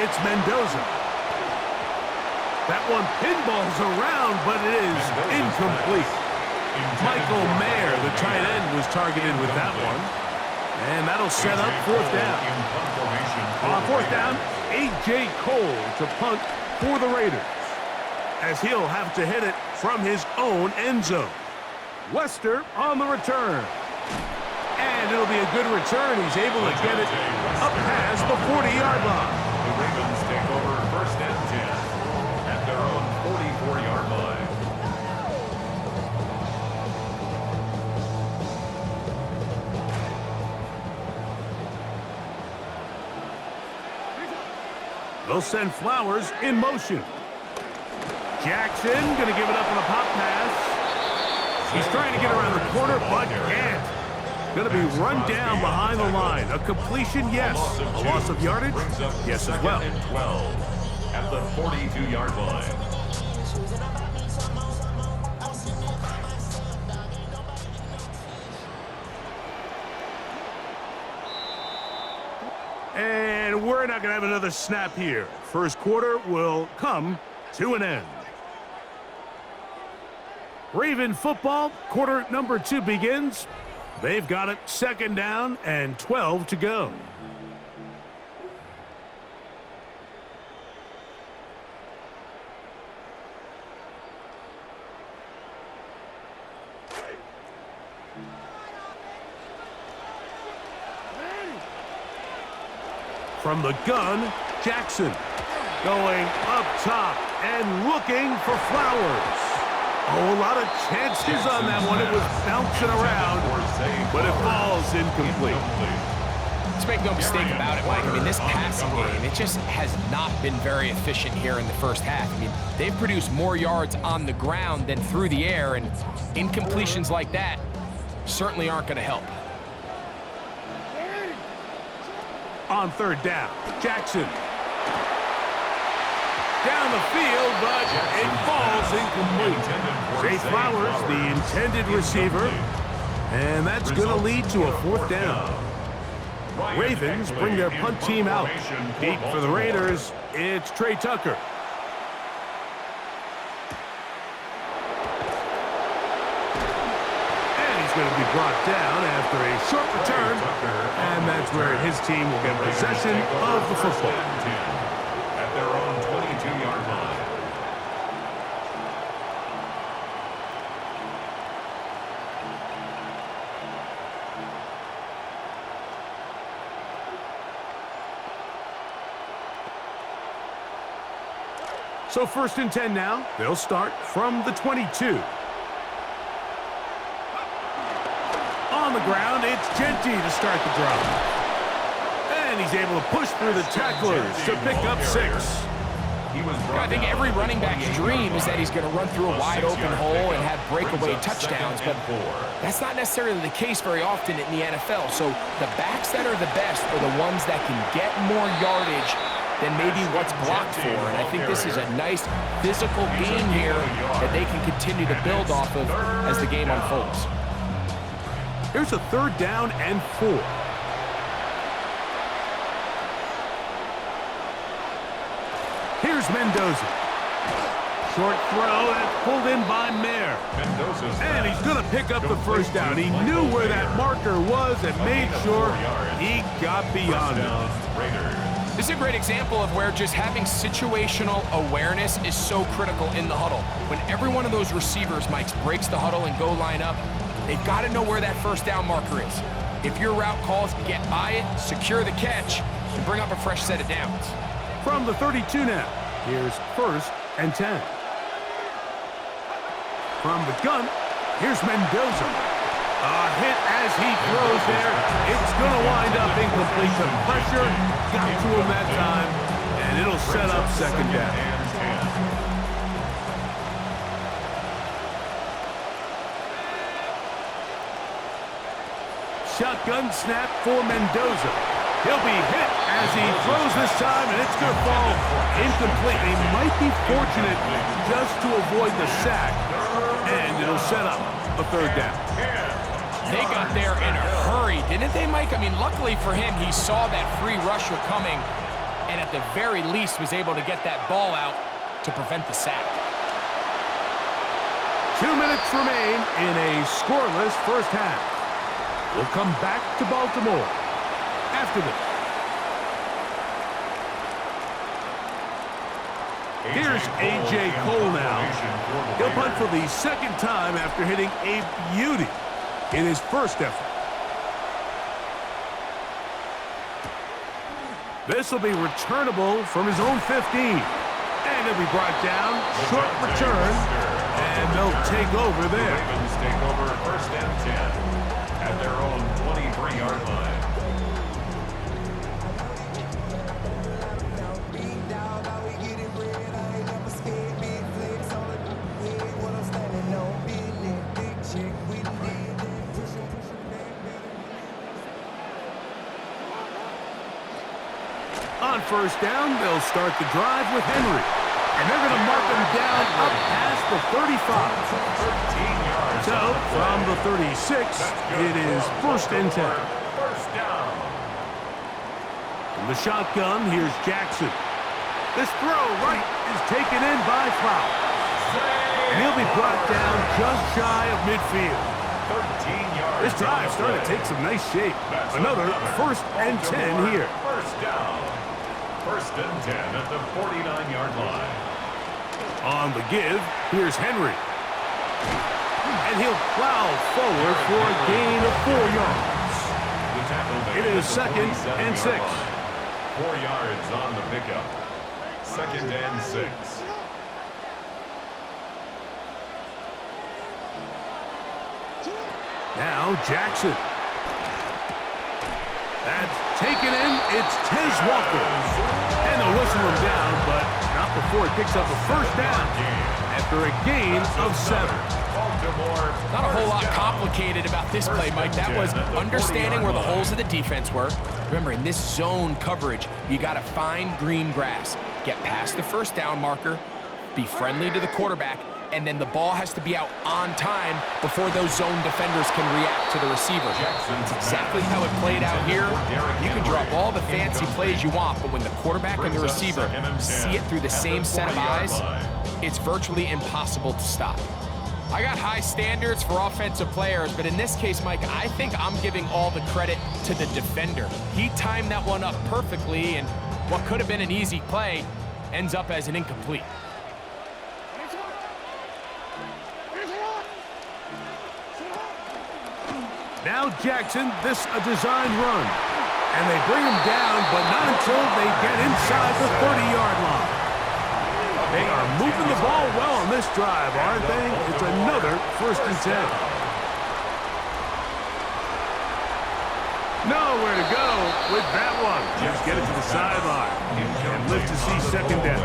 it's Mendoza. That one pinballs around, but it is incomplete. Michael Mayer, the tight end, was targeted with that one. And that'll set up fourth down. On fourth down, A.J. Cole to punt for the Raiders, as he'll have to hit it from his own end zone. Wester on the return. And it'll be a good return. He's able to get it up past the 40-yard line. The Ravens take over first and 10 at their own 44-yard line. They'll send Flowers in motion. Jackson going to give it up on a pop pass. He's trying to get around the corner, but can't. Going to be run down behind the line. A completion, yes. A loss of yardage, yes as well. 12 at the 42-yard line. And we're not going to have another snap here. First quarter will come to an end. Raven football, quarter number 2 begins. They've got it second down and 12 to go. From the gun, Jackson going up top and looking for Flowers. Oh, a lot of chances on that one. It was bouncing around, but it falls incomplete. Let's make no mistake about it, Mike. I mean, this passing game, it just has not been very efficient here in the first half. I mean, they've produced more yards on the ground than through the air, and incompletions like that certainly aren't going to help. On third down, Jackson. Down the field, but it falls incomplete. Zay Flowers, the intended receiver, and that's going to lead to a fourth down. Ravens bring their punt team out. Deep for the Raiders, it's Trey Tucker. And he's going to be brought down after a short return, and that's where his team will get possession of the football. At their own 22-yard line. So first and 10 now. They'll start from the 22. On the ground, it's Genty to start the drive. And he's able to push through the tacklers to pick up 6. I think every running back's dream is that he's going to run through a wide open hole and have breakaway touchdowns, but that's not necessarily the case very often in the NFL. So the backs that are the best are the ones that can get more yardage than maybe what's blocked for. And I think this is a nice physical game here that they can continue to build off of as the game unfolds. Here's a third down and 4. Here's Mendoza. Short throw, that's pulled in by Mayer. And he's going to pick up the first down. He knew where that marker was and made sure he got beyond it. This is a great example of where just having situational awareness is so critical in the huddle. When every one of those receivers, Mike, breaks the huddle and go line up, they've got to know where that first down marker is. If your route calls, get by it, secure the catch, and bring up a fresh set of downs. From the 32 now, here's first and 10. From the gun, here's Mendoza. A hit as he throws there. It's going to wind up incomplete. The pressure got to him that time, and it'll set up second down. Shotgun snap for Mendoza. He'll be hit as he throws this time, and it's going to fall incomplete. He might be fortunate just to avoid the sack, and it'll set up a third down. They got there in a hurry, didn't they, Mike? I mean, luckily for him, he saw that free rusher coming and at the very least was able to get that ball out to prevent the sack. 2 minutes remain in a scoreless first half. We'll come back to Baltimore after this. Here's A.J. Cole now. He'll punt for the second time after hitting a beauty in his first effort. This will be returnable from his own 15. And it'll be brought down. Short return. And they'll take over there. The Ravens take over first and 10 at their own 23-yard line. On first down, they'll start the drive with Henry. And they're going to mark him down up past the 35. 13 yards. So, from the 36, it is first and 10. First down. From the shotgun, here's Jackson. This throw right is taken in by Flowers. And he'll be brought down just shy of midfield. 13 yards. This drive starting to take some nice shape. Another first and 10 here. First down. First and 10 at the 49-yard line. On the give, here's Henry. And he'll plow forward for a gain of 4 yards. The tackle It is second and 6. 4 yards on the pickup. Second and 6. Now Jackson. That's taken in. It's Tez Walker. And they'll whistle him down, but not before he picks up a first down after a gain of 7. Not a whole lot complicated about this play, Mike. That was understanding where the holes of the defense were. Remember, in this zone coverage, you got to find green grass. Get past the first down marker, be friendly to the quarterback, and then the ball has to be out on time before those zone defenders can react to the receiver. It's exactly how it played out here. You can draw up all the fancy plays you want, but when the quarterback and the receiver see it through the same set of eyes, it's virtually impossible to stop. I got high standards for offensive players, but in this case, Mike, I think I'm giving all the credit to the defender. He timed that one up perfectly, and what could have been an easy play ends up as an incomplete. Now Jackson, this a design run. And they bring him down, but not until they get inside the 30-yard line. They are moving the ball well on this drive, aren't they? It's another first and 10. Nowhere to go with that one. Just get it to the sideline and live to see second down.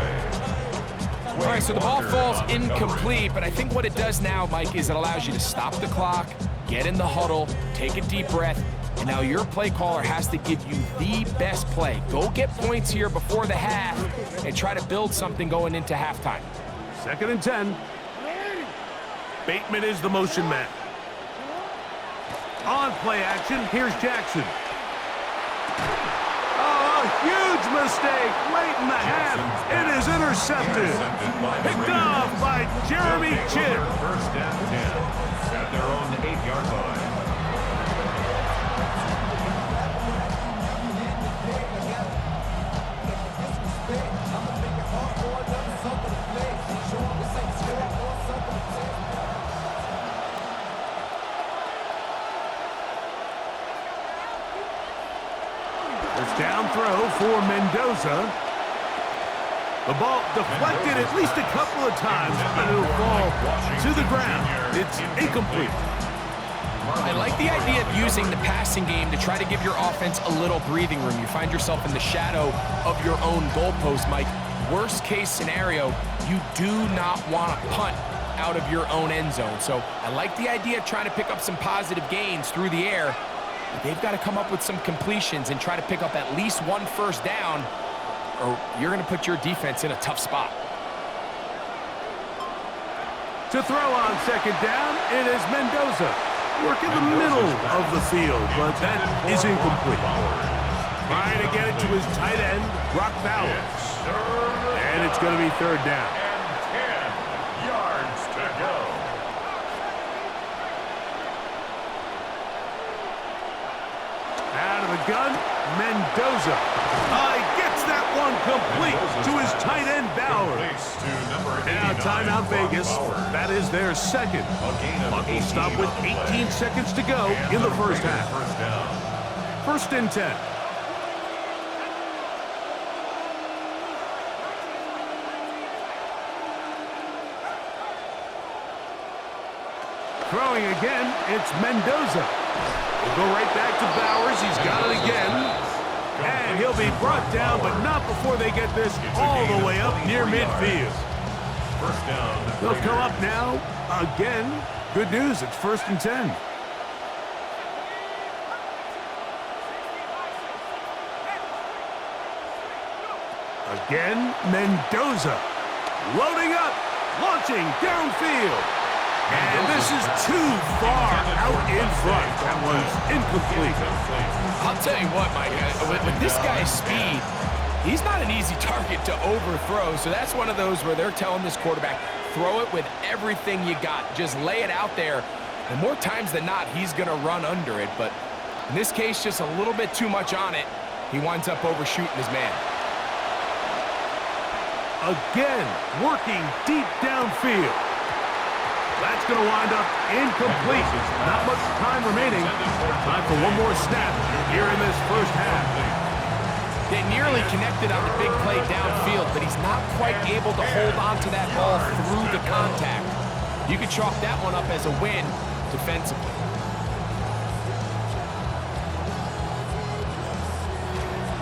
All right, so the ball falls incomplete, but I think what it does now, Mike, is it allows you to stop the clock, get in the huddle, take a deep breath, and now your play caller has to give you the best play. Go get points here before the half and try to build something going into halftime. Second and 10. Bateman is the motion man. On play action, here's Jackson. Oh, a huge mistake late in the half. It is intercepted. Picked off by Jeremy Chinn. First and 10 at their own 8-yard line. Down throw for Mendoza. The ball deflected at least a couple of times, but it'll fall to the ground. It's incomplete. I like the idea of using the passing game to try to give your offense a little breathing room. You find yourself in the shadow of your own goalpost, Mike. Worst case scenario, you do not want to punt out of your own end zone. So I like the idea of trying to pick up some positive gains through the air. They've got to come up with some completions and try to pick up at least one first down, or you're going to put your defense in a tough spot. To throw on second down, it is Mendoza. Work in the middle of the field, but that is incomplete. Trying to get it to his tight end, Brock Bowers. And it's going to be third down. And 10 yards to go. Out of the gun, Mendoza. He gets that one complete to his tight end, Bowers. Now timeout Vegas. That is their second. Clock will stop with 18 seconds to go in the first half. First and 10. Throwing again, it's Mendoza. We'll go right back to Bowers. He's got it again. And he'll be brought down, but not before they get this all the way up near midfield. First down. They'll come up now again. Good news, it's first and 10. Again, Mendoza. Loading up, launching downfield. And this is too far out in front. That was incomplete. I'll tell you what, Mike, with this guy's speed, he's not an easy target to overthrow. So that's one of those where they're telling this quarterback, throw it with everything you got. Just lay it out there. And more times than not, he's going to run under it. But in this case, just a little bit too much on it. He winds up overshooting his man. Again, working deep downfield. That's going to wind up incomplete. Not much time remaining. Time for one more snap here in this first half. They nearly connected on the big play downfield, but he's not quite able to hold on to that ball through the contact. You can chalk that one up as a win defensively.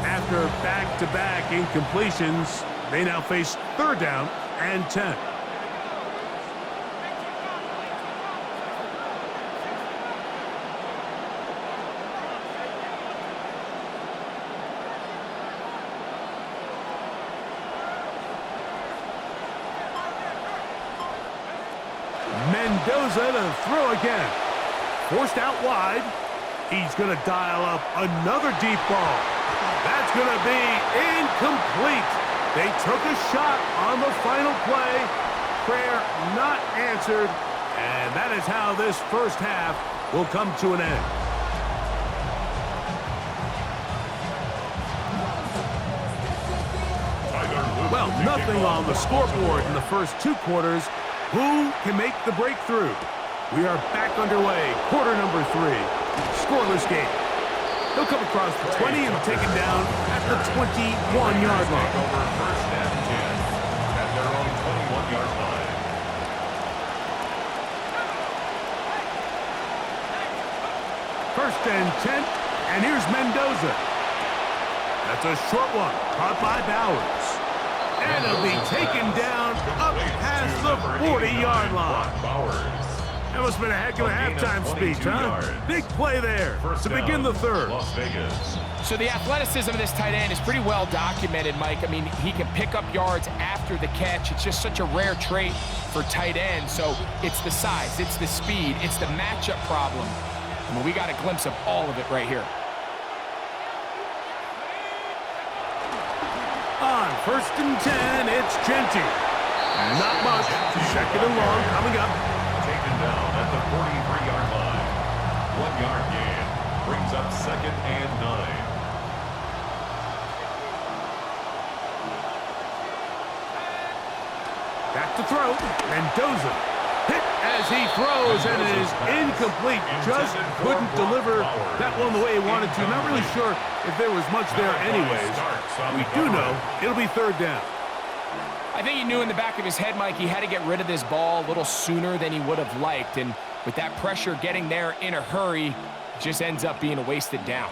After back-to-back incompletions, they now face third down and 10. Mendoza to throw again. Forced out wide. He's going to dial up another deep ball. That's going to be incomplete. They took a shot on the final play. Prayer not answered. And that is how this first half will come to an end. Well, nothing on the scoreboard in the first two quarters. Who can make the breakthrough? We are back underway. Quarter number 3. Scoreless game. He'll come across the 20 and taken down at the 21-yard line. Over first and 10 at their own 21-yard line. First and 10, and here's Mendoza. That's a short one, caught by Bowers. And it'll be taken down up past the 40-yard line. That must have been a heck of a halftime speech, huh? Big play there to begin the third. Las Vegas. So the athleticism of this tight end is pretty well documented, Mike. I mean, he can pick up yards after the catch. It's just such a rare trait for tight ends. So it's the size, it's the speed, it's the matchup problem. I mean, we got a glimpse of all of it right here. On first and 10, it's Genty. Not much. Second and long coming up. Taken down at the 43-yard line. 1-yard gain. Brings up second and 9. Back to throw. Mendoza hit as he throws, and it is incomplete. Just couldn't deliver that one the way he wanted to. Not really sure if there was much there anyways. We do know it'll be third down. I think he knew in the back of his head, Mike, he had to get rid of this ball a little sooner than he would have liked. And with that pressure getting there in a hurry, it just ends up being a wasted down.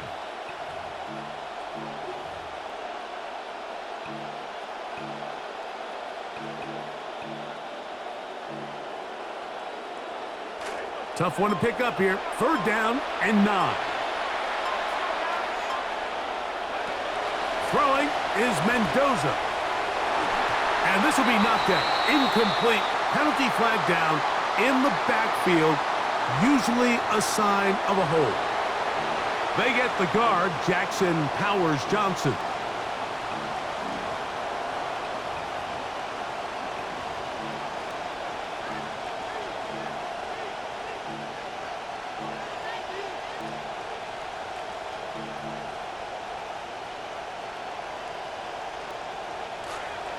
Tough one to pick up here. Third down and 9. Throwing is Mendoza. And this will be knocked out. Incomplete. Penalty flag down in the backfield. Usually a sign of a hold. They get the guard, Jackson Powers-Johnson.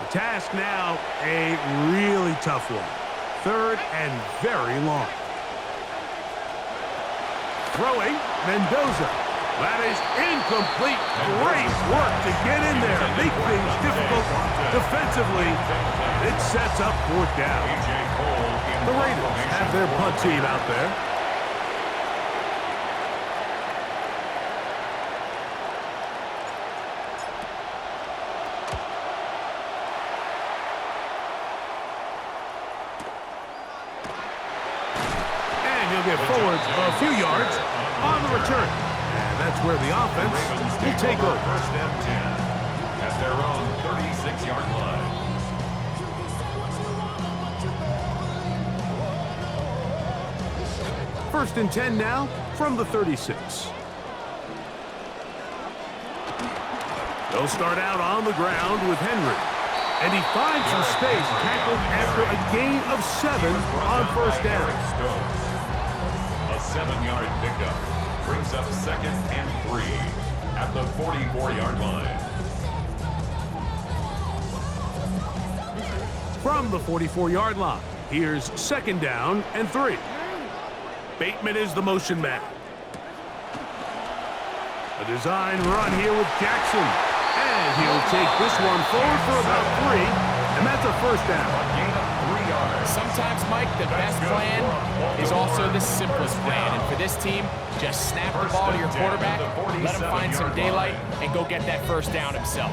The task now, a really tough one. 3rd and very long. Throwing, Mendoza. That is incomplete. Great work to get in there. Make things difficult defensively. It sets up 4th down. The Raiders have their punt team out there. Get forward a few yards on the return. And that's where the offense will take over. 1st and 10 at their own 36-yard line. 1st and 10 now from the 36. They'll start out on the ground with Henry. And he finds some space, tackled after a gain of 7 on 1st down. 7-yard pickup brings up 2nd and 3 at the 44-yard line. From the 44-yard line, here's 2nd down and 3. Bateman is the motion man. A design run here with Jackson. And he'll take this one forward for about 3. And that's a 1st down. A gain of 3 yards. Sometimes, Mike, the best plan is also the simplest plan. And for this team, just snap the ball to your quarterback, let him find some daylight, and go get that 1st down himself.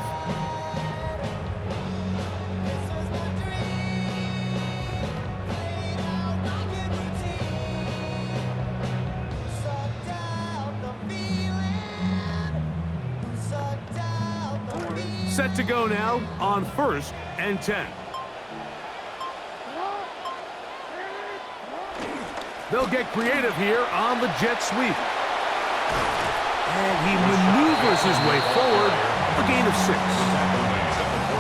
Set to go now on 1st and 10. They'll get creative here on the jet sweep. And he maneuvers his way forward, a gain of 6.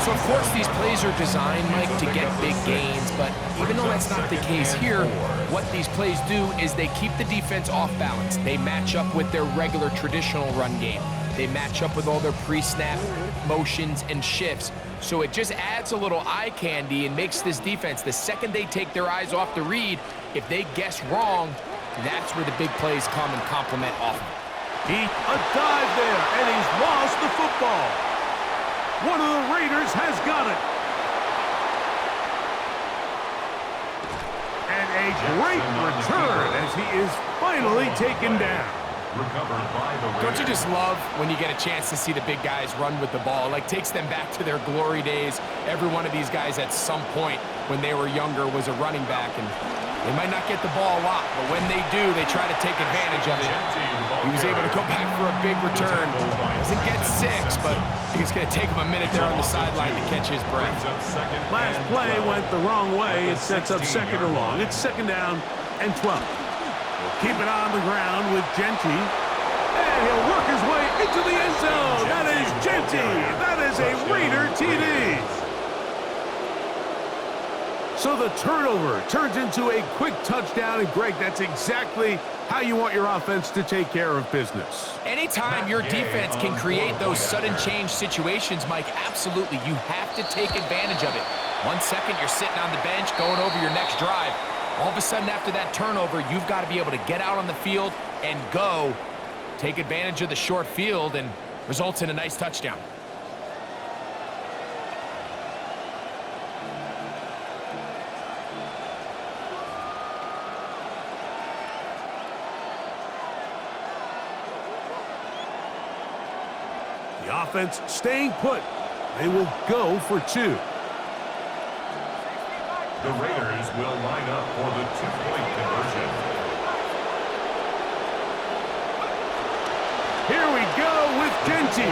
So, of course, these plays are designed, Mike, to get big gains, but even though that's not the case here, what these plays do is they keep the defense off balance. They match up with their regular traditional run game. They match up with all their pre-snap motions and shifts. So it just adds a little eye candy and makes this defense, the second they take their eyes off the read, if they guess wrong, that's where the big plays come and complement off of it. A dive there, and he's lost the football. One of the Raiders has got it. And a great return as he is finally taken down. Recovered by the Raiders. Don't you just love when you get a chance to see the big guys run with the ball? Like, takes them back to their glory days. Every one of these guys at some point when they were younger was a running back, and they might not get the ball a lot, but when they do, they try to take advantage of it. He was able to go back for a big return. Doesn't get 6, but I think it's going to take him a minute there on the sideline to catch his breath. Last play went the wrong way. It sets up 2nd and long. It's 2nd down and 12. Keep it on the ground with Genty. And he'll work his way into the end zone. That is Genty. That is a Raider TD. So the turnover turns into a quick touchdown. And, Greg, that's exactly how you want your offense to take care of business. Anytime your defense can create those sudden change situations, Mike, absolutely, you have to take advantage of it. 1 second, you're sitting on the bench going over your next drive. All of a sudden, after that turnover, you've got to be able to get out on the field and go. Take advantage of the short field, and results in a nice touchdown. The offense staying put. They will go for 2. The Raiders will line up for the 2-point conversion. Here we go with Genty.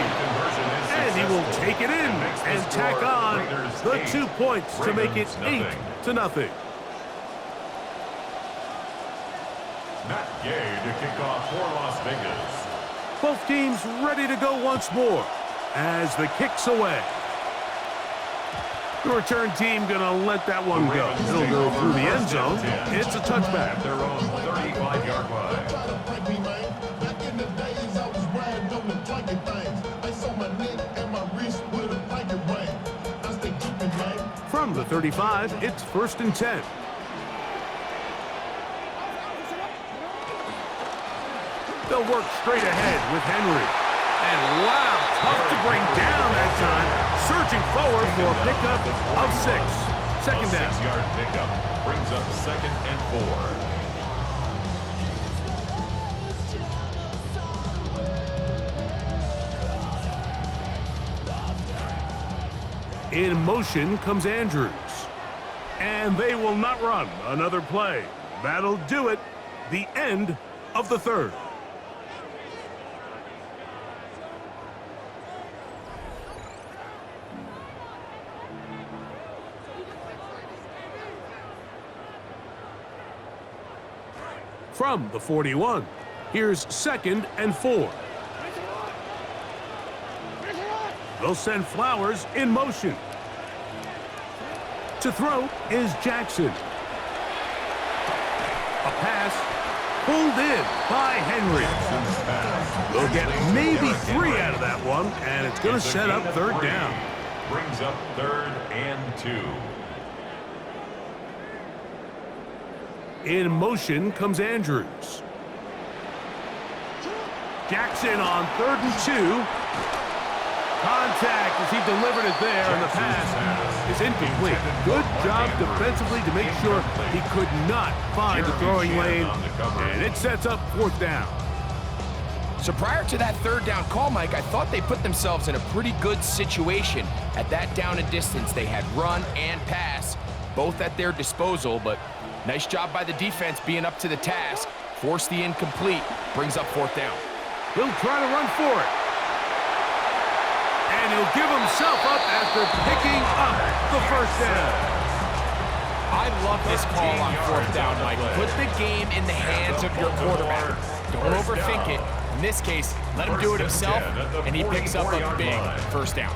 And he will take it in and tack on the 2 points to make it 8-0. Matt Gay to kick off for Las Vegas. Both teams ready to go once more as the kick's away. The return team going to let that one go. It'll go through the end zone. It's a touchback. At their own 35-yard line. From the 35, it's 1st and 10. They'll work straight ahead with Henry. And wow, tough to bring down that time. Searching forward for a pickup of 6. Second down. 6-yard pickup brings up 2nd and 4. In motion comes Andrews. And they will not run another play. That'll do it. The end of the 3rd. From the 41, here's 2nd and 4. They'll send Flowers in motion. To throw is Jackson. A pass pulled in by Henry. They'll get maybe 3 out of that one, and it's going to set up 3rd down. Brings up 3rd and 2. In motion comes Andrews. Jackson on 3rd and 2. Contact as he delivered it there, and the pass is incomplete. Good job defensively to make sure he could not find the throwing lane, and it sets up 4th down. So prior to that 3rd down call, Mike, I thought they put themselves in a pretty good situation. At that down and distance, they had run and pass, both at their disposal, but nice job by the defense being up to the task. Forced the incomplete, brings up 4th down. He'll try to run for it. And he'll give himself up after picking up the 1st down. I love this call on 4th down, Mike. Put the game in the hands of your quarterback. Don't overthink it. In this case, let him do it himself, and he picks up a big 1st down.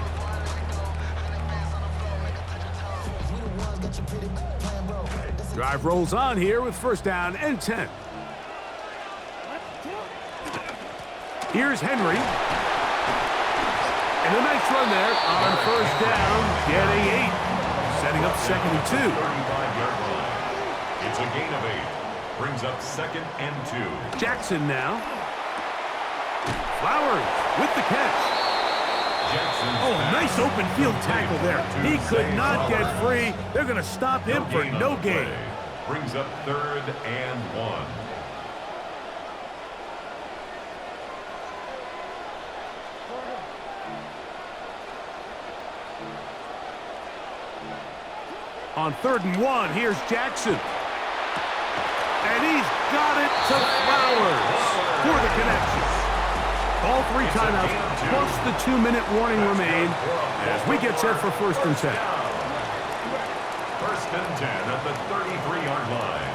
Drive rolls on here with 1st down and 10. Here's Henry. And a nice run there on 1st down, getting 8. Setting up 2nd and 2. 35-yard line. It's a gain of 8. Brings up 2nd and 2. Jackson now. Flowers with the catch. Oh, nice open field tackle there. He could not get free. They're going to stop him for no gain. Brings up 3rd and 1. On 3rd and 1, here's Jackson. And he's got it to Flowers for the connection. All 3 timeouts plus the 2-minute warning remain as we get set for 1st and 10. 1st and 10 at the 33-yard line.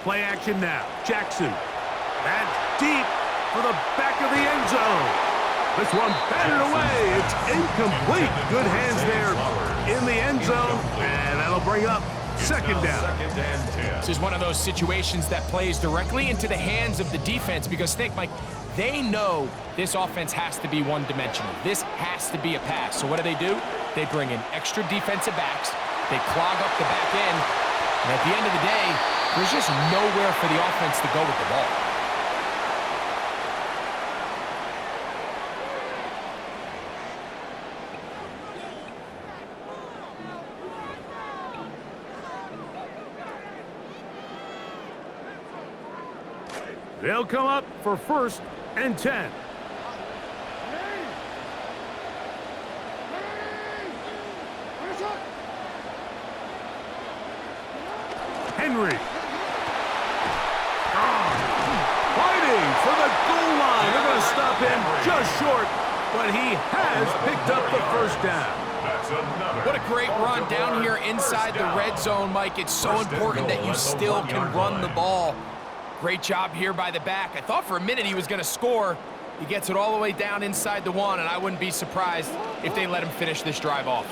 Play action now. Jackson. That's deep for the back of the end zone. This one batted away. It's incomplete. Good hands there in the end zone, and that'll bring up 2nd down. 2nd and 10. This is one of those situations that plays directly into the hands of the defense because think, Mike, they know this offense has to be one-dimensional. This has to be a pass. So what do? They bring in extra defensive backs. They clog up the back end. And at the end of the day, there's just nowhere for the offense to go with the ball. They'll come up for 1st and 10. Henry. Fighting for the goal line. They're going to stop him just short, but he has picked up the 1st down. What a great run down here inside the red zone, Mike. It's so important that you still can run the ball. Great job here by the back. I thought for a minute he was going to score. He gets it all the way down inside the one, and I wouldn't be surprised if they let him finish this drive off.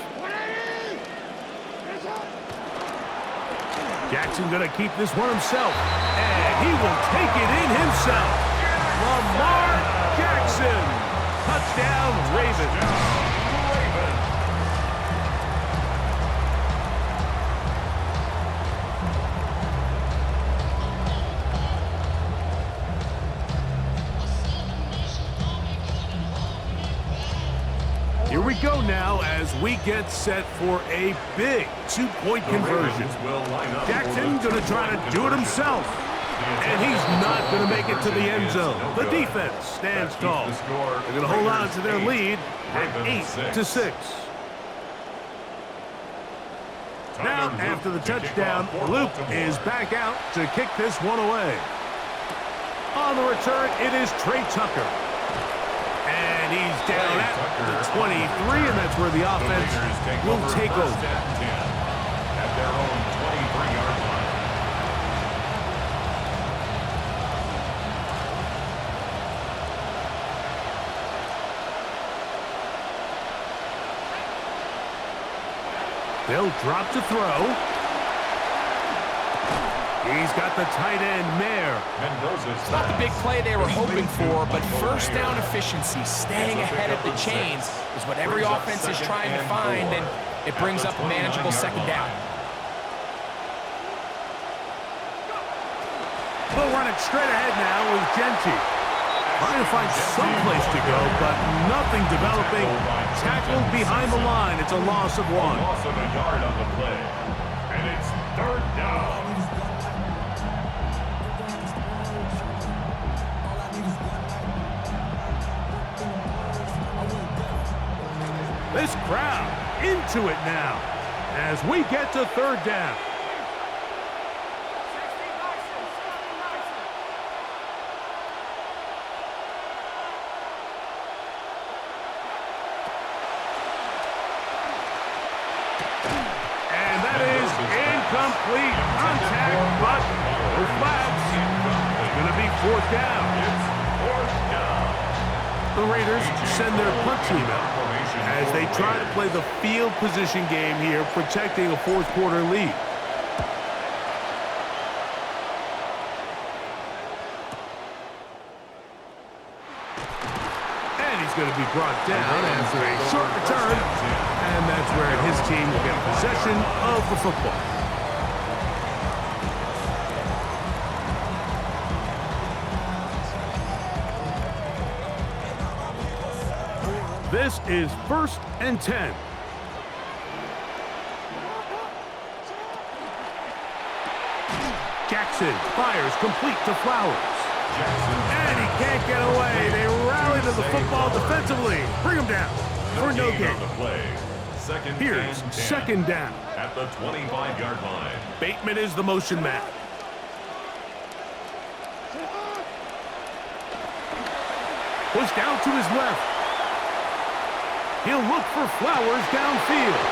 Jackson going to keep this one himself, and he will take it in himself. Lamar Jackson. Touchdown, Ravens. Here we go now as we get set for a big two-point conversion. Jackson going to try to do it himself. And he's not going to make it to the end zone. The defense stands tall. They're going to hold on to their lead at 8-6. Now, after the touchdown, Luke is back out to kick this one away. On the return, it is Trey Tucker. And he's down at the 23, and that's where the offense will take over. At their own 23-yard line. They'll drop to throw. He's got the tight end, Mayer. It's not the big play they were hoping for, but first down efficiency, staying ahead of the chains, is what every offense is trying to find, and it brings up a manageable second down. They'll run it straight ahead now with Genty. Trying to find some place to go, but nothing developing. Tackled behind the line. It's a loss of one. Loss of a yard on the play. And it's third down. This crowd into it now as we get to third down. And that is incomplete. Contact, but no flags. It's going to be fourth down. It's fourth down. The Raiders send their punt team out as they try to play the field position game here, protecting a fourth quarter lead. And he's going to be brought down after a short return, and that's where his team will get possession of the football. This is 1st and 10. Jackson fires complete to Flowers. And he can't get away. They rally to the football defensively. Bring him down for no gain. Here's second down. At the 25-yard line. Bateman is the motion man. Pushed out to his left. He'll look for Flowers downfield.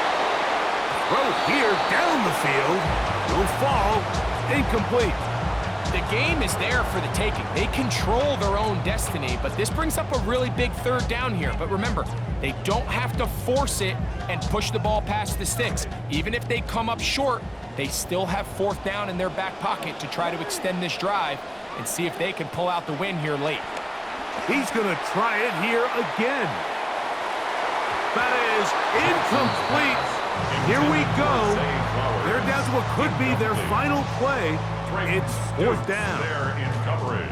Throw here down the field. Will fall. Incomplete. The game is there for the taking. They control their own destiny, but this brings up a really big third down here. But remember, they don't have to force it and push the ball past the sticks. Even if they come up short, they still have fourth down in their back pocket to try to extend this drive and see if they can pull out the win here late. He's going to try it here again. That is incomplete. Here we go. They're down to what could be their final play. It's fourth down. They're in coverage.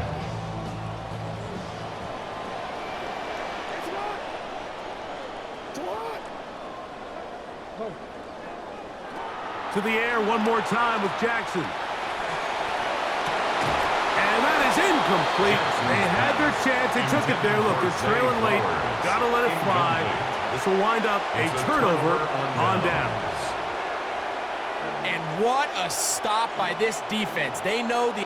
To the air one more time with Jackson. And that is incomplete. They had their chance. They took it there. Look, they're trailing late. Got to let it fly. This will wind up a turnover on downs. And what a stop by this defense. They know the